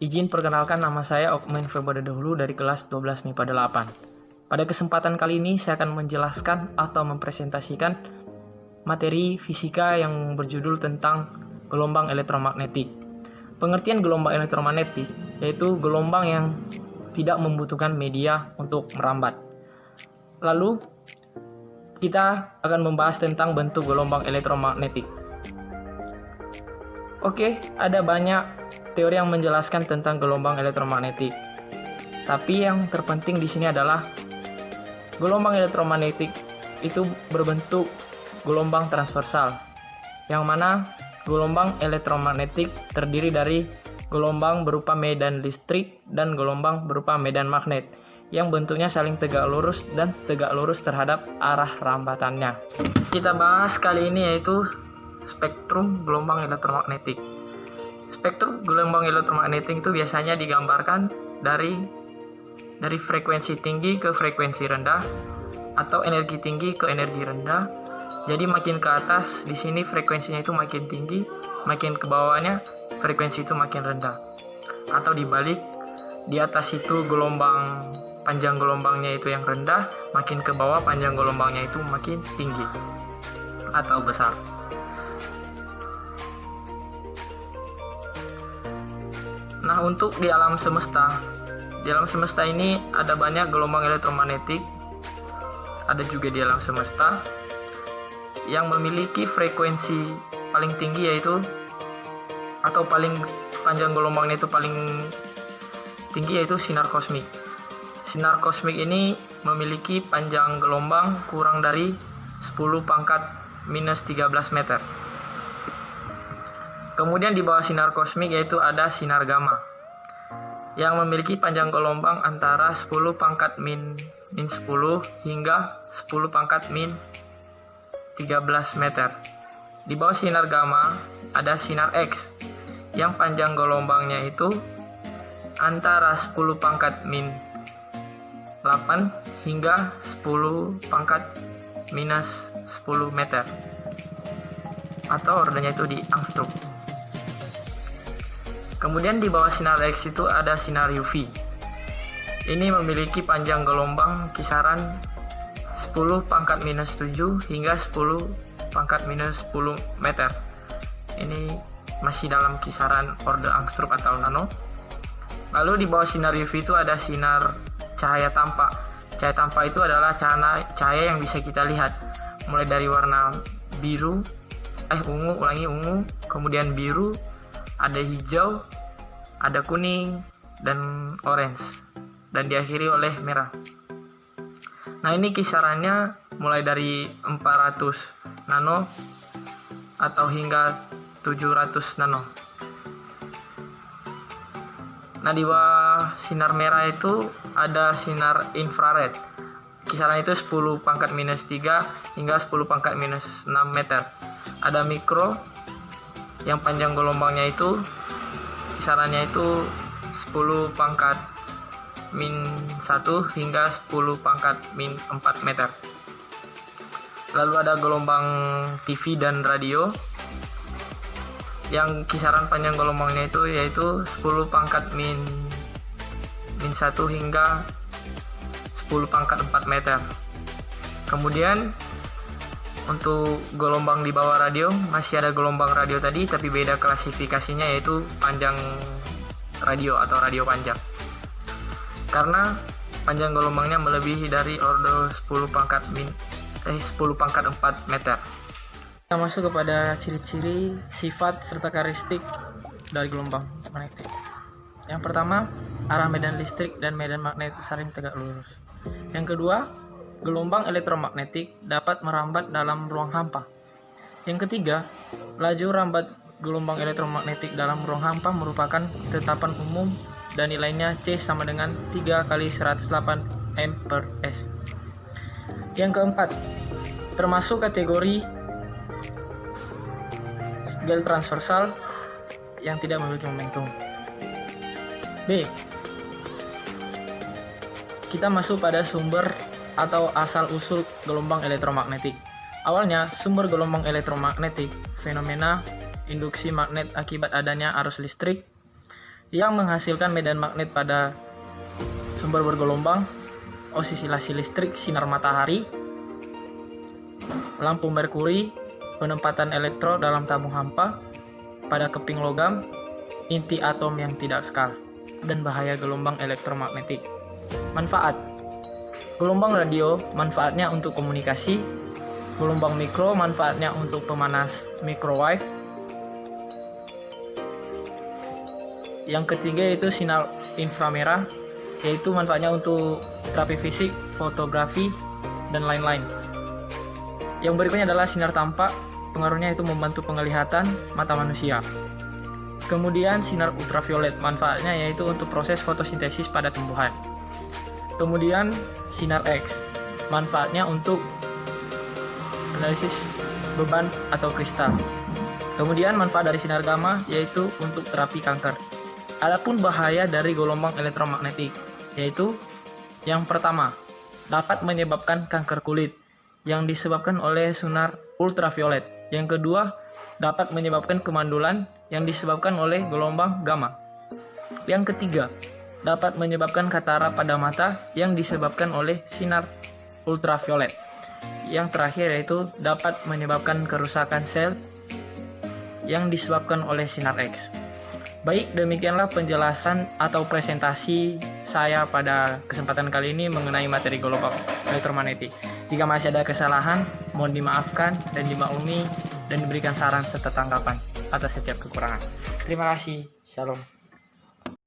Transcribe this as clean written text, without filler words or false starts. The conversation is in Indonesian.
Izin perkenalkan, nama saya Okmen Febodadahulu dari kelas 12 MIPA 8. Pada kesempatan kali ini saya akan menjelaskan atau mempresentasikan materi fisika yang berjudul tentang gelombang elektromagnetik. Pengertian gelombang elektromagnetik yaitu gelombang yang tidak membutuhkan media untuk merambat. Lalu kita akan membahas tentang bentuk gelombang elektromagnetik. Oke, ada banyak teori yang menjelaskan tentang gelombang elektromagnetik. Tapi yang terpenting di sini adalah gelombang elektromagnetik itu berbentuk gelombang transversal, yang mana gelombang elektromagnetik terdiri dari gelombang berupa medan listrik dan gelombang berupa medan magnet yang bentuknya saling tegak lurus dan tegak lurus terhadap arah rambatannya. Kita bahas kali ini yaitu spektrum gelombang elektromagnetik. Spektrum gelombang elektromagnetik itu biasanya digambarkan dari frekuensi tinggi ke frekuensi rendah atau energi tinggi ke energi rendah. Jadi makin ke atas di sini frekuensinya itu makin tinggi, makin ke bawahnya frekuensi itu makin rendah. Atau dibalik, di atas itu panjang gelombangnya itu yang rendah, makin ke bawah panjang gelombangnya itu makin tinggi atau besar. Nah, untuk di alam semesta ini ada banyak gelombang elektromagnetik, ada juga di alam semesta yang memiliki frekuensi paling tinggi yaitu, atau paling panjang gelombangnya itu paling tinggi yaitu sinar kosmik. Sinar kosmik ini memiliki panjang gelombang kurang dari 10 pangkat minus 13 meter. Kemudian di bawah sinar kosmik yaitu ada sinar gamma yang memiliki panjang gelombang antara 10 pangkat min 10 hingga 10 pangkat min 13 meter. Di bawah sinar gamma ada sinar X yang panjang gelombangnya itu antara 10 pangkat min 8 hingga 10 pangkat minus 10 meter, atau ordernya itu di angstrom. Kemudian di bawah sinar X itu ada sinar UV. Ini memiliki panjang gelombang kisaran 10 pangkat minus 7 hingga 10 pangkat minus 10 meter. Ini masih dalam kisaran order angstrom atau nano. Lalu di bawah sinar UV itu ada sinar cahaya tampak. Cahaya tampak itu adalah cahaya yang bisa kita lihat, mulai dari warna ungu, kemudian biru, ada hijau, ada kuning, dan orange, dan diakhiri oleh merah. Nah, ini kisarannya mulai dari 400 nano atau hingga 700 nano. Nah, di bawah sinar merah itu ada sinar infrared. Kisaran itu 10 pangkat minus 3 hingga 10 pangkat minus 6 meter. Ada mikro yang panjang gelombangnya itu kisarannya itu 10 pangkat min 1 hingga 10 pangkat min 4 meter. Lalu ada gelombang TV dan radio yang kisaran panjang gelombangnya itu yaitu 10 pangkat min 1 hingga 10 pangkat 4 meter. Kemudian untuk gelombang di bawah radio masih ada gelombang radio tadi, tapi beda klasifikasinya yaitu panjang radio atau radio panjang. Karena panjang gelombangnya melebihi dari order 10 pangkat 4 meter. Kita masuk kepada ciri-ciri, sifat serta karakteristik dari gelombang magnetik. Yang pertama, arah medan listrik dan medan magnet saling tegak lurus. Yang kedua, gelombang elektromagnetik dapat merambat dalam ruang hampa. Yang ketiga, laju rambat gelombang elektromagnetik dalam ruang hampa merupakan ketetapan umum dan nilainya C sama dengan 3 kali 108 M/S. Yang keempat, termasuk kategori gel transversal yang tidak memiliki momentum. B. Kita masuk pada sumber atau asal-usul gelombang elektromagnetik. Awalnya, sumber gelombang elektromagnetik, fenomena induksi magnet akibat adanya arus listrik yang menghasilkan medan magnet pada sumber bergelombang, osisilasi listrik sinar matahari, lampu merkuri, penempatan elektron dalam tabung hampa pada keping logam, inti atom yang tidak skala, dan bahaya gelombang elektromagnetik. Manfaat: gelombang radio manfaatnya untuk komunikasi, gelombang mikro manfaatnya untuk pemanas microwave. Yang ketiga yaitu sinar inframerah, yaitu manfaatnya untuk terapi fisik, fotografi, dan lain-lain. Yang berikutnya adalah sinar tampak, pengaruhnya itu membantu penglihatan mata manusia. Kemudian sinar ultraviolet, manfaatnya yaitu untuk proses fotosintesis pada tumbuhan. Kemudian sinar X, manfaatnya untuk analisis beban atau kristal. Kemudian manfaat dari sinar gamma yaitu untuk terapi kanker. Adapun bahaya dari gelombang elektromagnetik, yaitu yang pertama, dapat menyebabkan kanker kulit yang disebabkan oleh sinar ultraviolet. Yang kedua, dapat menyebabkan kemandulan yang disebabkan oleh gelombang gamma. Yang ketiga, dapat menyebabkan katarak pada mata yang disebabkan oleh sinar ultraviolet. Yang terakhir yaitu dapat menyebabkan kerusakan sel yang disebabkan oleh sinar X. Baik, demikianlah penjelasan atau presentasi saya pada kesempatan kali ini mengenai materi gelombang elektromagnetik. Jika masih ada kesalahan, mohon dimaafkan dan dimaklumi dan diberikan saran serta tanggapan atas setiap kekurangan. Terima kasih. Shalom.